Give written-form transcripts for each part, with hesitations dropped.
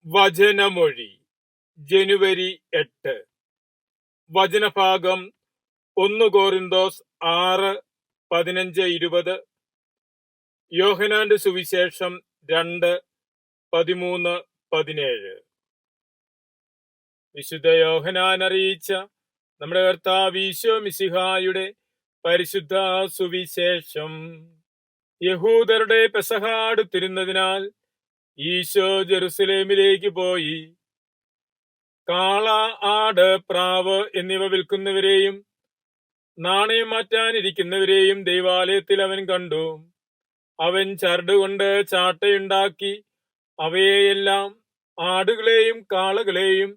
വചനമൊഴി ജനുവരി 8. വചനഭാഗം 1 കോരിന്തോസ് 6:15-20, യോഹന്നാന്റെ സുവിശേഷം 2:13-17. വിശുദ്ധ യോഹന്നാൻ അറിയിച്ച നമ്മുടെ കർത്താവ് ഈശോ മിശിഹായുടെ പരിശുദ്ധ സുവിശേഷം. യഹൂദരുടെ പെസഹ അടുത്തിരുന്നതിനാൽ ഈശോ ജെറുസലേമിലേക്ക് പോയി. കാള, ആട്, പ്രാവ് എന്നിവ വിൽക്കുന്നവരെയും നാണയം മാറ്റാനിരിക്കുന്നവരെയും ദൈവാലയത്തിൽ അവൻ കണ്ടു. അവൻ ചരടുകൊണ്ട് ചാട്ടയുണ്ടാക്കി അവയെയെല്ലാം, ആടുകളെയും കാളകളെയും,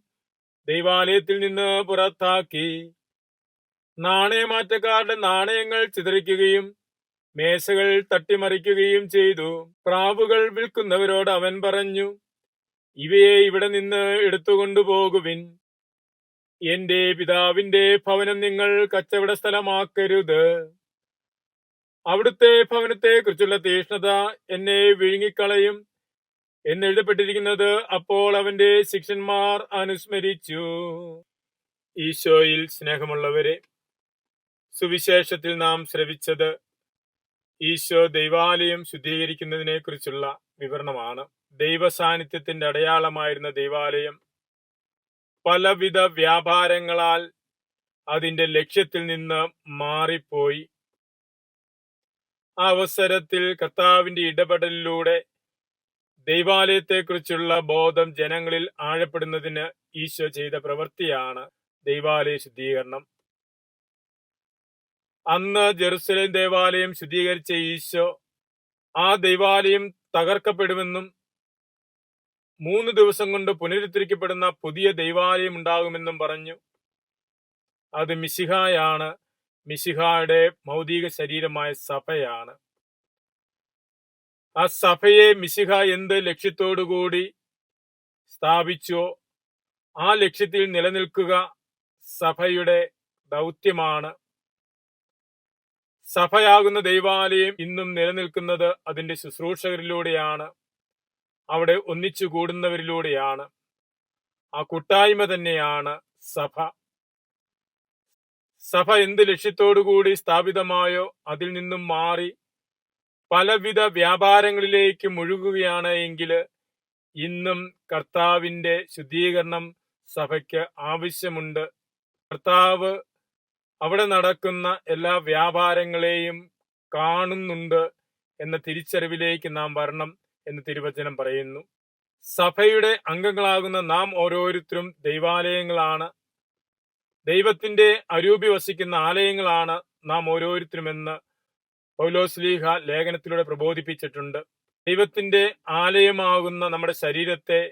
ദൈവാലയത്തിൽ നിന്ന് പുറത്താക്കി. നാണയമാറ്റക്കാരുടെ നാണയങ്ങൾ ചിതറിക്കുകയും മേശകൾ തട്ടിമറിക്കുകയും ചെയ്തു. പ്രാവുകൾ വിൽക്കുന്നവരോട് അവൻ പറഞ്ഞു, ഇവയെ ഇവിടെ നിന്ന് എടുത്തുകൊണ്ടുപോകുവിൻ. എന്റെ പിതാവിന്റെ ഭവനം നിങ്ങൾ കച്ചവട സ്ഥലമാക്കരുത്. അവിടുത്തെ ഭവനത്തെ കുറിച്ചുള്ള തീഷ്ണത എന്നെ വിഴുങ്ങിക്കളയും എന്നെഴുതപ്പെട്ടിരിക്കുന്നത് അപ്പോൾ അവന്റെ ശിഷ്യന്മാർ അനുസ്മരിച്ചു. ഈശോയിൽ സ്നേഹമുള്ളവരെ, സുവിശേഷത്തിൽ നാം ശ്രവിച്ചത് ഈശോ ദൈവാലയം ശുദ്ധീകരിക്കുന്നതിനെ കുറിച്ചുള്ള വിവരണമാണ്. ദൈവസാന്നിധ്യത്തിന്റെ അടയാളമായിരുന്ന ദൈവാലയം പലവിധ വ്യാപാരങ്ങളാൽ അതിന്റെ ലക്ഷ്യത്തിൽ നിന്ന് മാറിപ്പോയി. ആ അവസരത്തിൽ കർത്താവിന്റെ ഇടപെടലിലൂടെ ദൈവാലയത്തെക്കുറിച്ചുള്ള ബോധം ജനങ്ങളിൽ ആഴപ്പെടുന്നതിന് ഈശോ ചെയ്ത പ്രവൃത്തിയാണ് ദൈവാലയ ശുദ്ധീകരണം. അന്ന് ജെറുസലേം ദേവാലയം ശുദ്ധീകരിച്ച ഈശോ ആ ദൈവാലയം തകർക്കപ്പെടുമെന്നും 3 ദിവസം കൊണ്ട് പുനരുദ്ധരിക്കപ്പെടുന്ന പുതിയ ദൈവാലയം ഉണ്ടാകുമെന്നും പറഞ്ഞു. അത് മിശിഹായാണ്, മിശിഹായുടെ ഭൗതിക ശരീരമായ സഭയാണ്. ആ സഭയെ മിശിഹ എന്ത് ലക്ഷ്യത്തോടുകൂടി സ്ഥാപിച്ചോ ആ ലക്ഷ്യത്തിൽ നിലനിൽക്കുക സഭയുടെ ദൗത്യമാണ്. സഭയാകുന്ന ദൈവാലയം ഇന്നും നിലനിൽക്കുന്നത് അതിന്റെ ശുശ്രൂഷകരിലൂടെയാണ്, അവിടെ ഒന്നിച്ചു കൂടുന്നവരിലൂടെയാണ്. ആ കൂട്ടായ്മ തന്നെയാണ് സഭ. സഭ എന്ത് ലക്ഷ്യത്തോടുകൂടി സ്ഥാപിതമായോ അതിൽ നിന്നും മാറി പലവിധ വ്യാപാരങ്ങളിലേക്ക് മുഴുകുകയാണ് എങ്കിൽ ഇന്നും കർത്താവിന്റെ ശുദ്ധീകരണം സഭയ്ക്ക് ആവശ്യമുണ്ട്. കർത്താവ് അവിടെ നടക്കുന്ന എല്ലാ വ്യാപാരങ്ങളെയും കാണുന്നുണ്ട് എന്ന തിരിച്ചറിവിലേക്ക് നാം വരണം എന്ന് തിരുവചനം പറയുന്നു. സഭയുടെ അംഗങ്ങളാകുന്ന നാം ഓരോരുത്തരും ദൈവാലയങ്ങളാണ്. ദൈവത്തിന്റെ അരൂപി വസിക്കുന്ന ആലയങ്ങളാണ് നാം ഓരോരുത്തരുമെന്ന് പൗലോസ്ലീഹ ലേഖനത്തിലൂടെ പ്രബോധിപ്പിച്ചിട്ടുണ്ട്. ദൈവത്തിന്റെ ആലയമാകുന്ന നമ്മുടെ ശരീരത്തെ,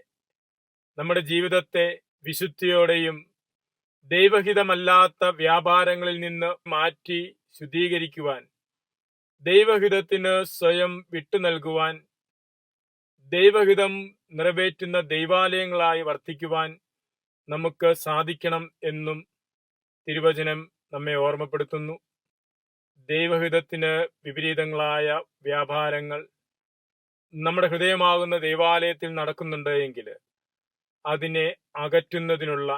നമ്മുടെ ജീവിതത്തെ വിശുദ്ധിയോടെയും ദൈവഹിതമല്ലാത്ത വ്യാപാരങ്ങളിൽ നിന്ന് മാറ്റി ശുദ്ധീകരിക്കുവാൻ, ദൈവഹിതത്തിന് സ്വയം വിട്ടു നൽകുവാൻ, ദൈവഹിതം നിറവേറ്റുന്ന ദൈവാലയങ്ങളായി വർത്തിക്കുവാൻ നമുക്ക് സാധിക്കണം എന്നും തിരുവചനം നമ്മെ ഓർമ്മപ്പെടുത്തുന്നു. ദൈവഹിതത്തിന് വിപരീതങ്ങളായ വ്യാപാരങ്ങൾ നമ്മുടെ ഹൃദയമാകുന്ന ദൈവാലയത്തിൽ നടക്കുന്നുണ്ട് എങ്കിൽ അതിനെ അകറ്റുന്നതിനുള്ള,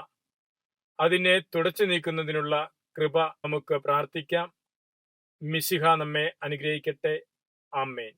അതിനെ തുടച്ചു നീക്കുന്നതിനുള്ള കൃപ നമുക്ക് പ്രാർത്ഥിക്കാം. മിശിഹ നമ്മെ അനുഗ്രഹിക്കട്ടെ. ആമേൻ.